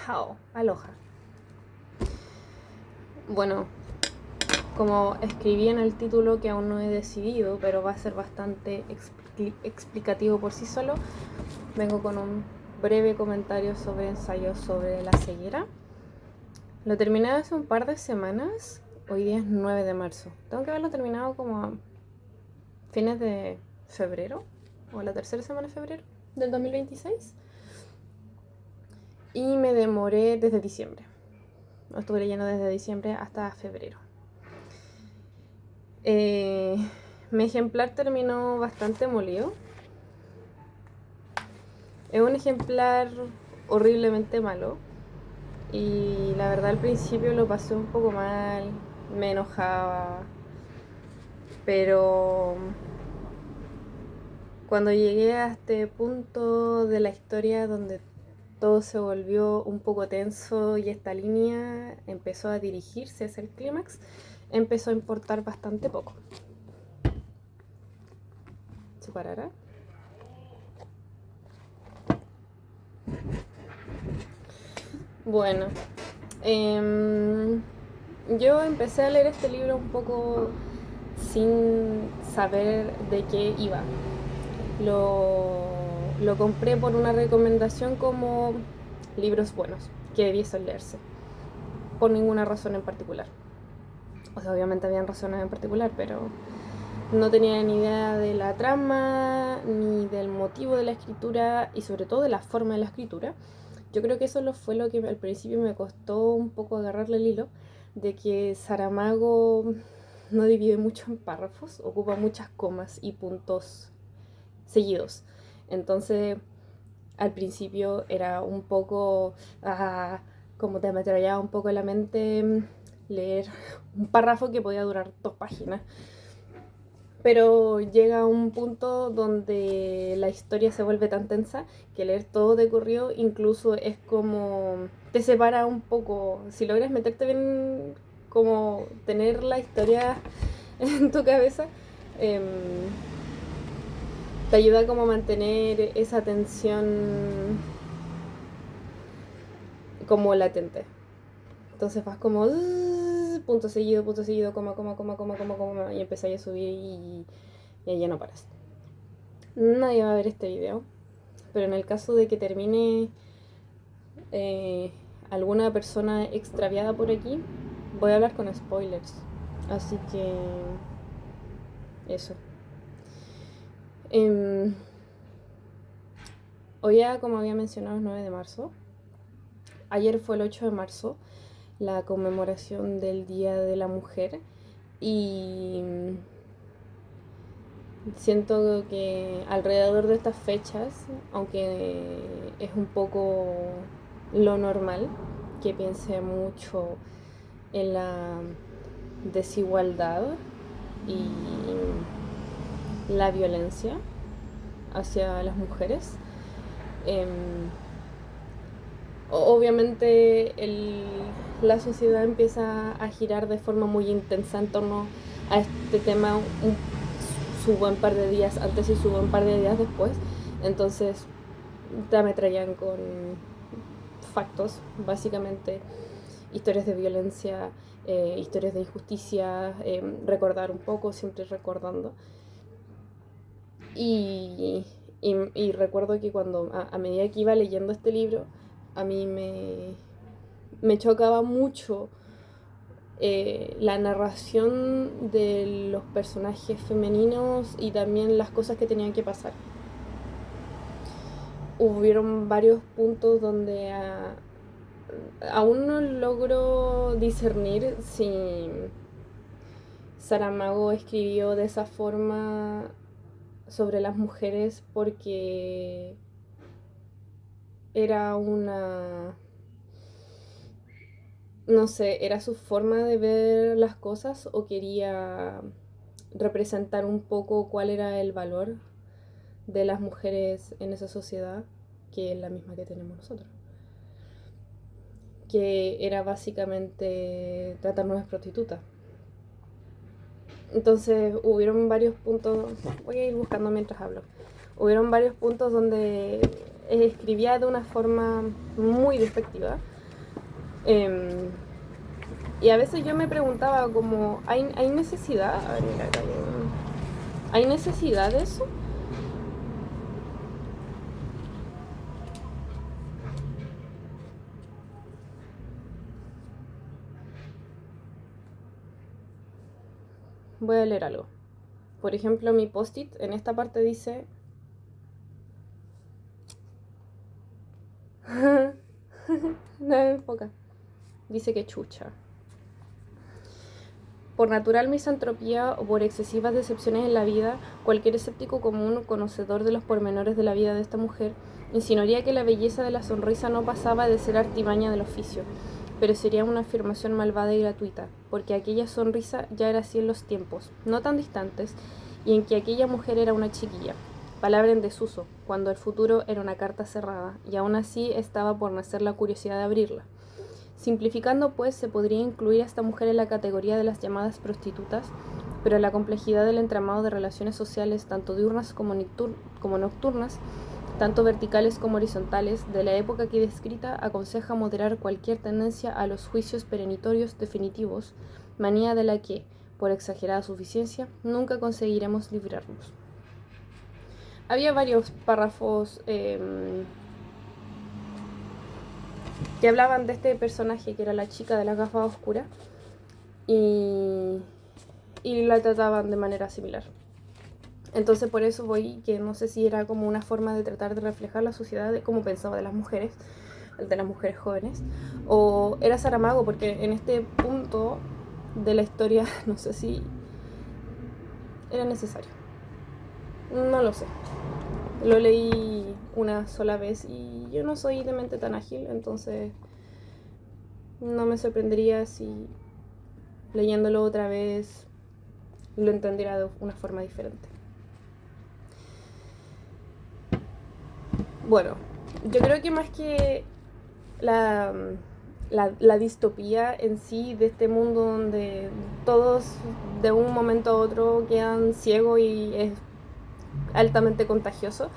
Hao, aloha. Bueno, como escribí en el título, que aún no he decidido, pero va a ser bastante explicativo por sí solo, vengo con un breve comentario sobre ensayos sobre la ceguera. Lo terminé hace un par de semanas. Hoy día es 9 de marzo. Tengo que haberlo terminado como a fines de febrero, o la tercera semana de febrero del 2026. Y me demoré desde diciembre. Lo estuve leyendo desde diciembre hasta febrero. Mi ejemplar terminó bastante molido. Es un ejemplar horriblemente malo. Y la verdad al principio lo pasé un poco mal, me enojaba. Pero cuando llegué a este punto de la historia donde todo se volvió un poco tenso y esta línea empezó a dirigirse hacia el clímax, empezó a importar bastante poco. ¿Se parará? Bueno, yo empecé a leer este libro un poco sin saber de qué iba. Lo compré por una recomendación como libros buenos que debiesen leerse, por ninguna razón en particular. O sea, obviamente habían razones en particular, pero no tenía ni idea de la trama, ni del motivo de la escritura y sobre todo de la forma de la escritura. Yo creo que eso fue lo que al principio me costó un poco agarrarle el hilo, de que Saramago no divide mucho en párrafos, ocupa muchas comas y puntos seguidos. Entonces, al principio era un poco como te ametrallaba un poco la mente leer un párrafo que podía durar 2 páginas. Pero llega un punto donde la historia se vuelve tan tensa que leer todo de corrido incluso es como te separa un poco. Si logras meterte bien, como tener la historia en tu cabeza, te ayuda como a mantener esa tensión como latente. Entonces vas como punto seguido, coma, y empezáis a subir y ahí ya no paras. Nadie va a ver este video, pero en el caso de que termine alguna persona extraviada por aquí, voy a hablar con spoilers. Así que eso. Hoy ya, como había mencionado, es 9 de marzo. Ayer fue el 8 de marzo, la conmemoración del Día de la Mujer. Y siento que alrededor de estas fechas, aunque es un poco lo normal, que piense mucho en la desigualdad y la violencia hacia las mujeres. Obviamente la sociedad empieza a girar de forma muy intensa en torno a este tema su buen par de días antes y su buen par de días después. Entonces te ametrallan con factos, básicamente historias de violencia, historias de injusticia, recordar un poco, siempre recordando. Y recuerdo que cuando a medida que iba leyendo este libro, a mí me chocaba mucho la narración de los personajes femeninos y también las cosas que tenían que pasar. Hubieron varios puntos donde aún no logro discernir si Saramago escribió de esa forma sobre las mujeres porque era no sé, era su forma de ver las cosas o quería representar un poco cuál era el valor de las mujeres en esa sociedad, que es la misma que tenemos nosotros. Que era básicamente tratarnos de prostitutas. Entonces hubieron varios puntos, voy a ir buscando mientras hablo, hubieron varios puntos donde escribía de una forma muy despectiva, Em, y a veces yo me preguntaba como, ¿hay necesidad? A ver, mira, acá ¿hay necesidad de eso? Voy a leer algo. Por ejemplo, mi post-it en esta parte dice... no me enfoca. Dice que chucha. Por natural misantropía o por excesivas decepciones en la vida, cualquier escéptico común o conocedor de los pormenores de la vida de esta mujer insinuaría que la belleza de la sonrisa no pasaba de ser artimaña del oficio, pero sería una afirmación malvada y gratuita, porque aquella sonrisa ya era así en los tiempos, no tan distantes, y en que aquella mujer era una chiquilla, palabra en desuso, cuando el futuro era una carta cerrada, y aún así estaba por nacer la curiosidad de abrirla. Simplificando, pues, se podría incluir a esta mujer en la categoría de las llamadas prostitutas, pero la complejidad del entramado de relaciones sociales, tanto diurnas como nocturnas, tanto verticales como horizontales, de la época aquí descrita, aconseja moderar cualquier tendencia a los juicios perenitorios definitivos, manía de la que, por exagerada suficiencia, nunca conseguiremos librarnos. Había varios párrafos que hablaban de este personaje que era la chica de las gafas oscuras y la trataban de manera similar. Entonces por eso voy, que no sé si era como una forma de tratar de reflejar la sociedad de cómo pensaba de las mujeres jóvenes, o era Saramago, porque en este punto de la historia no sé si era necesario. No lo sé. Lo leí una sola vez y yo no soy de mente tan ágil, entonces no me sorprendería si leyéndolo otra vez lo entendiera de una forma diferente. Bueno, yo creo que más que la distopía en sí de este mundo donde todos de un momento a otro quedan ciegos y es altamente contagioso,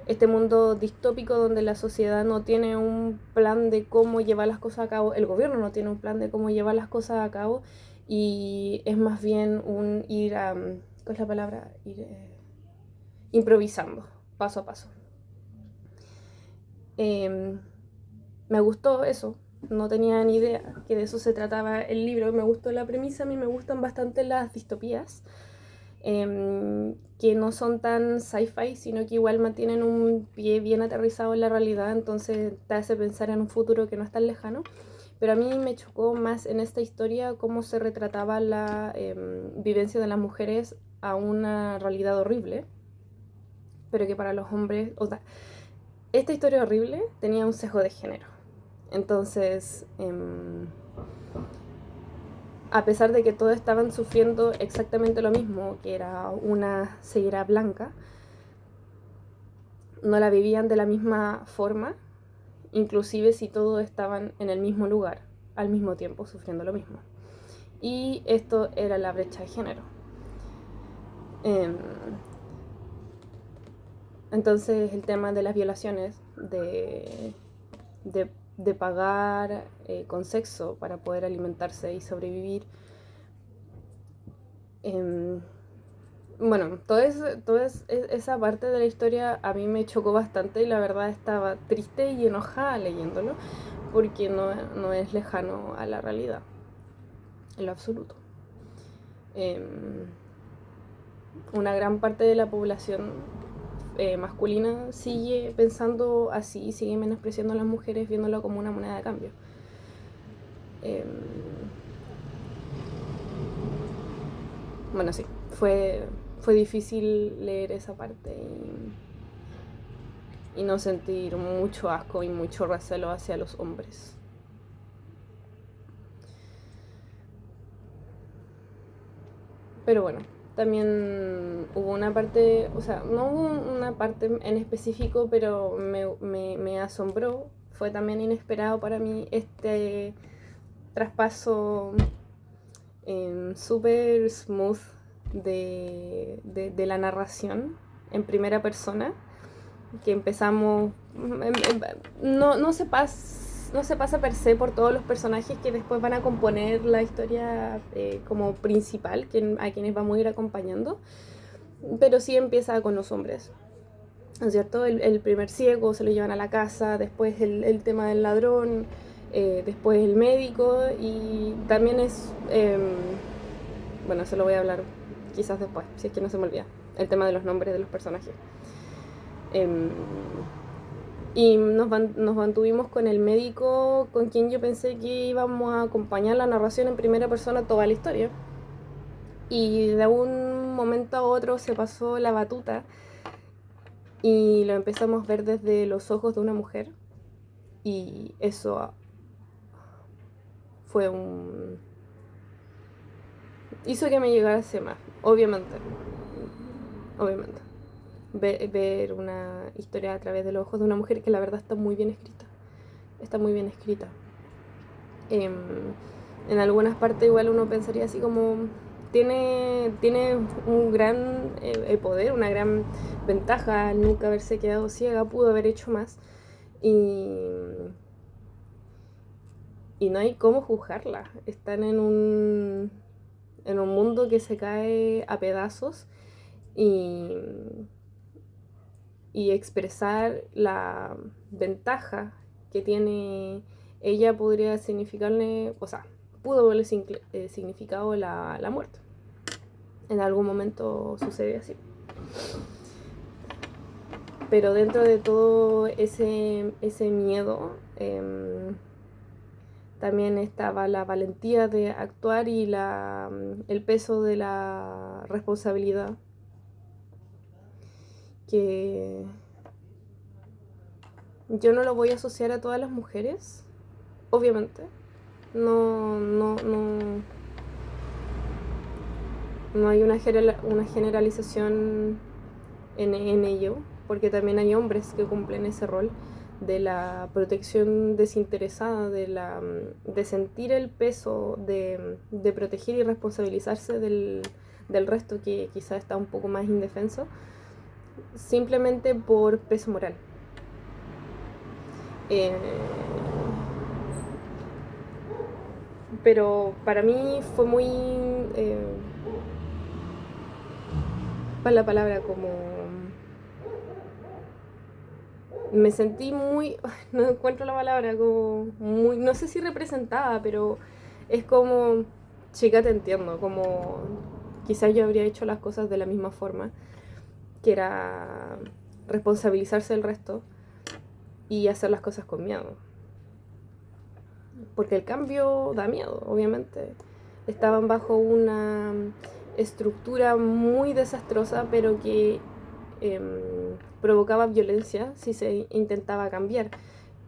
este mundo distópico donde la sociedad no tiene un plan de cómo llevar las cosas a cabo, el gobierno no tiene un plan de cómo llevar las cosas a cabo y es más bien un ir a, ¿cuál es la palabra? Ir improvisando, paso a paso. Me gustó eso, no tenía ni idea que de eso se trataba el libro, me gustó la premisa, a mí me gustan bastante las distopías, que no son tan sci-fi, sino que igual mantienen un pie bien aterrizado en la realidad, entonces te hace pensar en un futuro que no es tan lejano. Pero a mí me chocó más en esta historia cómo se retrataba la vivencia de las mujeres a una realidad horrible, pero que para los hombres, o sea, esta historia horrible tenía un sesgo de género. Entonces, a pesar de que todos estaban sufriendo exactamente lo mismo, que era una ceguera blanca, no la vivían de la misma forma, inclusive si todos estaban en el mismo lugar, al mismo tiempo, sufriendo lo mismo. Y esto era la brecha de género. Entonces el tema de las violaciones, de pagar con sexo para poder alimentarse y sobrevivir, bueno, toda esa parte de la historia a mí me chocó bastante y la verdad estaba triste y enojada leyéndolo porque no es lejano a la realidad, en lo absoluto. Una gran parte de la población masculina sigue pensando así, sigue menospreciando a las mujeres viéndolo como una moneda de cambio. Bueno, sí, fue difícil leer esa parte y no sentir mucho asco y mucho recelo hacia los hombres. Pero bueno, también hubo una parte, o sea, no hubo una parte en específico, pero me asombró, fue también inesperado para mí este traspaso súper smooth de la narración en primera persona, que empezamos, no no se pasa per se por todos los personajes que después van a componer la historia como principal, a quienes vamos a ir acompañando, pero sí empieza con los hombres, ¿no es cierto? El primer ciego se lo llevan a la casa, después el tema del ladrón, después el médico, y también es, bueno, eso lo voy a hablar quizás después, si es que no se me olvida, el tema de los nombres de los personajes. Y nos mantuvimos con el médico, con quien yo pensé que íbamos a acompañar la narración en primera persona toda la historia. Y de un momento a otro se pasó la batuta y lo empezamos a ver desde los ojos de una mujer. Y eso fue un... hizo que me llegase más, obviamente. Obviamente. Ver una historia a través de los ojos de una mujer que la verdad está muy bien escrita. Está muy bien escrita. En algunas partes igual uno pensaría así como tiene un gran poder, una gran ventaja al nunca haberse quedado ciega, pudo haber hecho más y no hay cómo juzgarla. Están en un mundo que se cae a pedazos y expresar la ventaja que tiene ella podría significarle, o sea, pudo haberle significado la muerte. En algún momento sucede así. Pero dentro de todo ese miedo, también estaba la valentía de actuar y el peso de la responsabilidad que yo no lo voy a asociar a todas las mujeres, obviamente. No hay una generalización en ello, porque también hay hombres que cumplen ese rol de la protección desinteresada, de sentir el peso, de proteger y responsabilizarse del resto que quizá está un poco más indefenso, simplemente por peso moral. Pero para mí fue muy... ¿cuál es la palabra? Como... me sentí muy... no encuentro la palabra, como muy... no sé si representada, pero es como... chica, te entiendo, como... quizás yo habría hecho las cosas de la misma forma, que era responsabilizarse del resto y hacer las cosas con miedo. Porque el cambio da miedo, obviamente. Estaban bajo una estructura muy desastrosa, pero que provocaba violencia si se intentaba cambiar,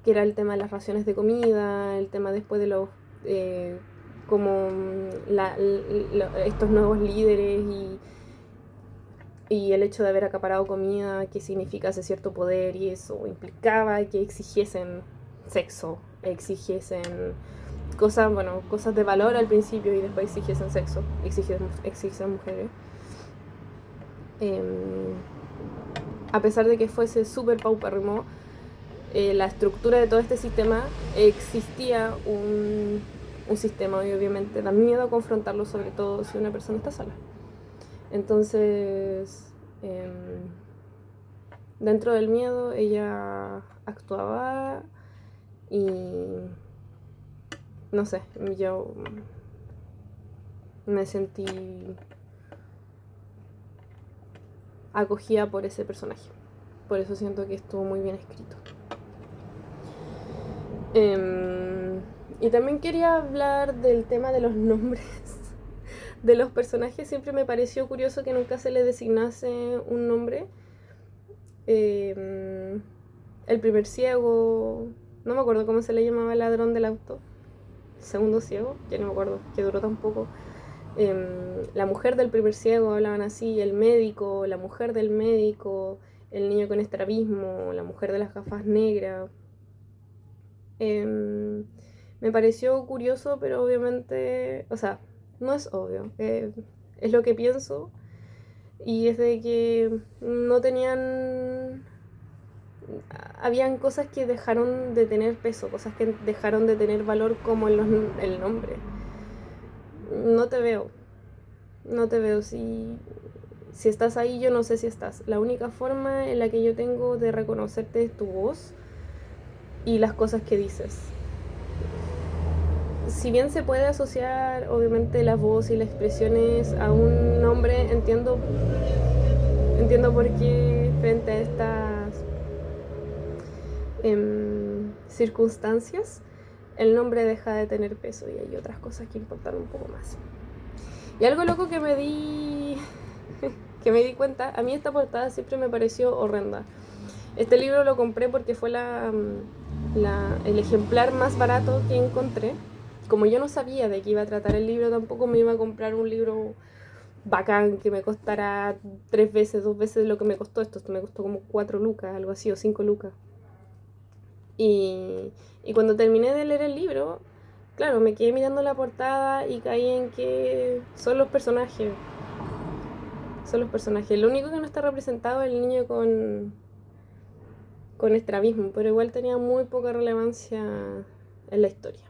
que era el tema de las raciones de comida, el tema después de los como estos nuevos líderes y el hecho de haber acaparado comida que significase cierto poder, y eso implicaba que exigiesen sexo, exigiesen cosas de valor al principio y después exigiesen sexo, exigiesen mujeres. A pesar de que fuese súper paupérrimo, la estructura de todo este sistema, existía un sistema, y obviamente da miedo confrontarlo, sobre todo si una persona está sola. Entonces, dentro del miedo ella actuaba y no sé, yo me sentí acogida por ese personaje. Por eso siento que estuvo muy bien escrito. Y también quería hablar del tema de los nombres de los personajes. Siempre me pareció curioso que nunca se le designase un nombre. El primer ciego, no me acuerdo cómo se le llamaba el ladrón del auto. Segundo ciego, ya no me acuerdo, que duró tampoco. La mujer del primer ciego, hablaban así, el médico, la mujer del médico, el niño con estrabismo, la mujer de las gafas negras. Me pareció curioso, pero obviamente, o sea, no es obvio, es lo que pienso, y es de que no tenían habían cosas que dejaron de tener peso, cosas que dejaron de tener valor como el nombre. No te veo, no te veo. Si estás ahí, yo no sé si estás. La única forma en la que yo tengo de reconocerte es tu voz y las cosas que dices. Si bien se puede asociar obviamente la voz y las expresiones a un nombre, entiendo por qué frente a estas circunstancias el nombre deja de tener peso y hay otras cosas que importan un poco más. Y algo loco que me di cuenta, a mí esta portada siempre me pareció horrenda. Este libro lo compré porque fue el ejemplar más barato que encontré. Como yo no sabía de qué iba a tratar el libro, tampoco me iba a comprar un libro bacán que me costara 2 veces lo que me costó esto. Esto me costó como 4 lucas, algo así, o 5 lucas. Y cuando terminé de leer el libro, claro, me quedé mirando la portada y caí en que son los personajes. Son los personajes. Lo único que no está representado es el niño con estrabismo, pero igual tenía muy poca relevancia en la historia.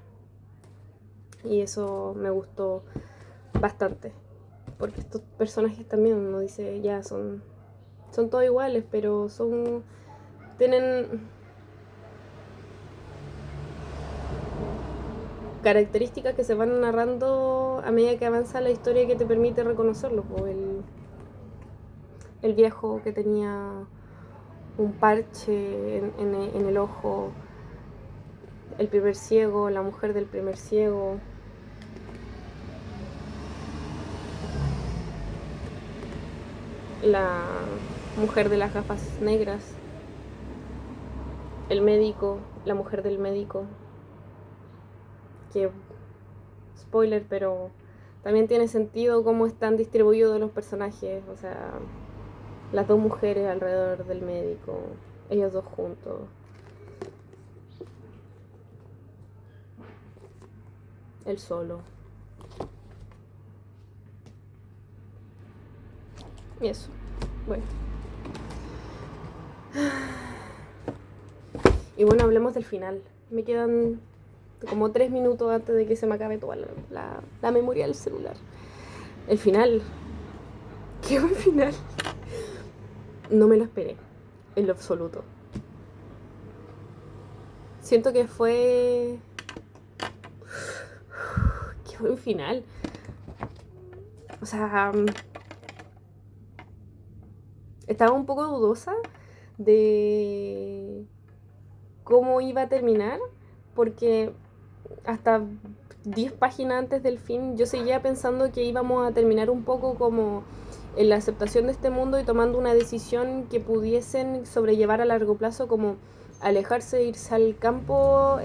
Y eso me gustó bastante. Porque estos personajes también, uno dice, ya son todos iguales, pero tienen características que se van narrando a medida que avanza la historia y que te permite reconocerlos. El viejo que tenía un parche en el ojo, el primer ciego, la mujer del primer ciego, la mujer de las gafas negras, el médico, la mujer del médico, que spoiler, pero también tiene sentido cómo están distribuidos los personajes, o sea, las 2 mujeres alrededor del médico, ellos 2 juntos. Él solo. Y eso. Bueno. Y bueno, hablemos del final. Me quedan como 3 minutos antes de que se me acabe toda la memoria del celular. El final. Qué buen final. No me lo esperé. En lo absoluto. Siento que fue... Qué buen final. O sea... Estaba un poco dudosa de cómo iba a terminar, porque hasta 10 páginas antes del fin yo seguía pensando que íbamos a terminar un poco como en la aceptación de este mundo y tomando una decisión que pudiesen sobrellevar a largo plazo, como alejarse, irse al campo,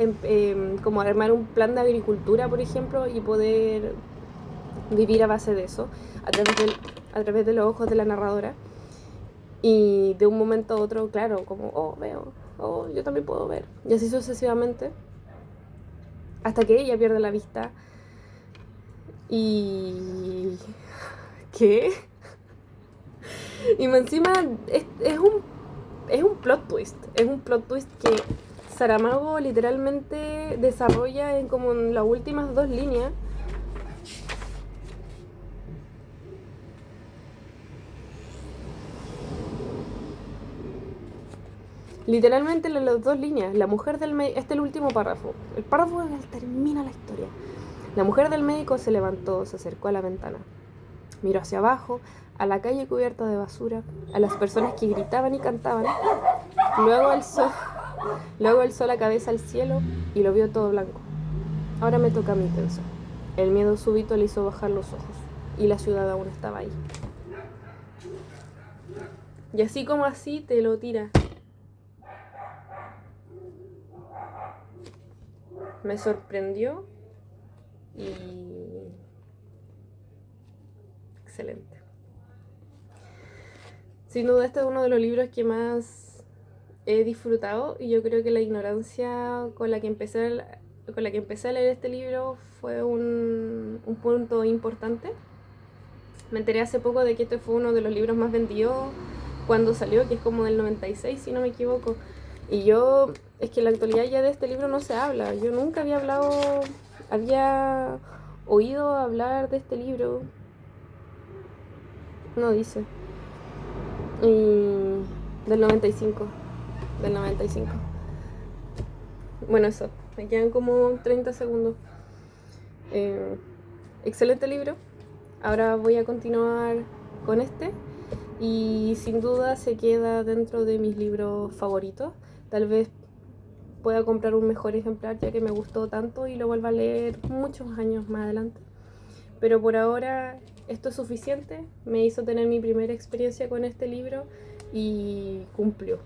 como armar un plan de agricultura, por ejemplo, y poder vivir a base de eso, a través de los ojos de la narradora. Y de un momento a otro, claro, como, oh, veo, oh, yo también puedo ver. Y así sucesivamente, hasta que ella pierde la vista. Y... ¿Qué? Y encima es un plot twist. Es un plot twist que Saramago literalmente desarrolla en como en las últimas 2 líneas. Literalmente en las 2 líneas. La mujer del médico... Este es el último párrafo. El párrafo en el que termina la historia. La mujer del médico se levantó, se acercó a la ventana. Miró hacia abajo, a la calle cubierta de basura, a las personas que gritaban y cantaban. Luego alzó la cabeza al cielo y lo vio todo blanco. Ahora me toca a mí, pensó. El miedo súbito le hizo bajar los ojos y la ciudad aún estaba ahí. Y así como así te lo tira. Me sorprendió y... excelente. Sin duda este es uno de los libros que más he disfrutado y yo creo que la ignorancia con la que empecé a leer este libro fue un punto importante. Me enteré hace poco de que este fue uno de los libros más vendidos cuando salió, que es como del 96 si no me equivoco. Y yo, es que en la actualidad ya de este libro no se habla. Yo nunca había oído hablar de este libro. No dice. Y del 95. Del 95. Bueno, eso. Me quedan como 30 segundos. Eh, Excelente libro. Ahora voy a continuar con este. Y sin duda se queda dentro de mis libros favoritos. Tal vez pueda comprar un mejor ejemplar ya que me gustó tanto y lo vuelva a leer muchos años más adelante. Pero por ahora esto es suficiente. Me hizo tener mi primera experiencia con este libro y cumplió.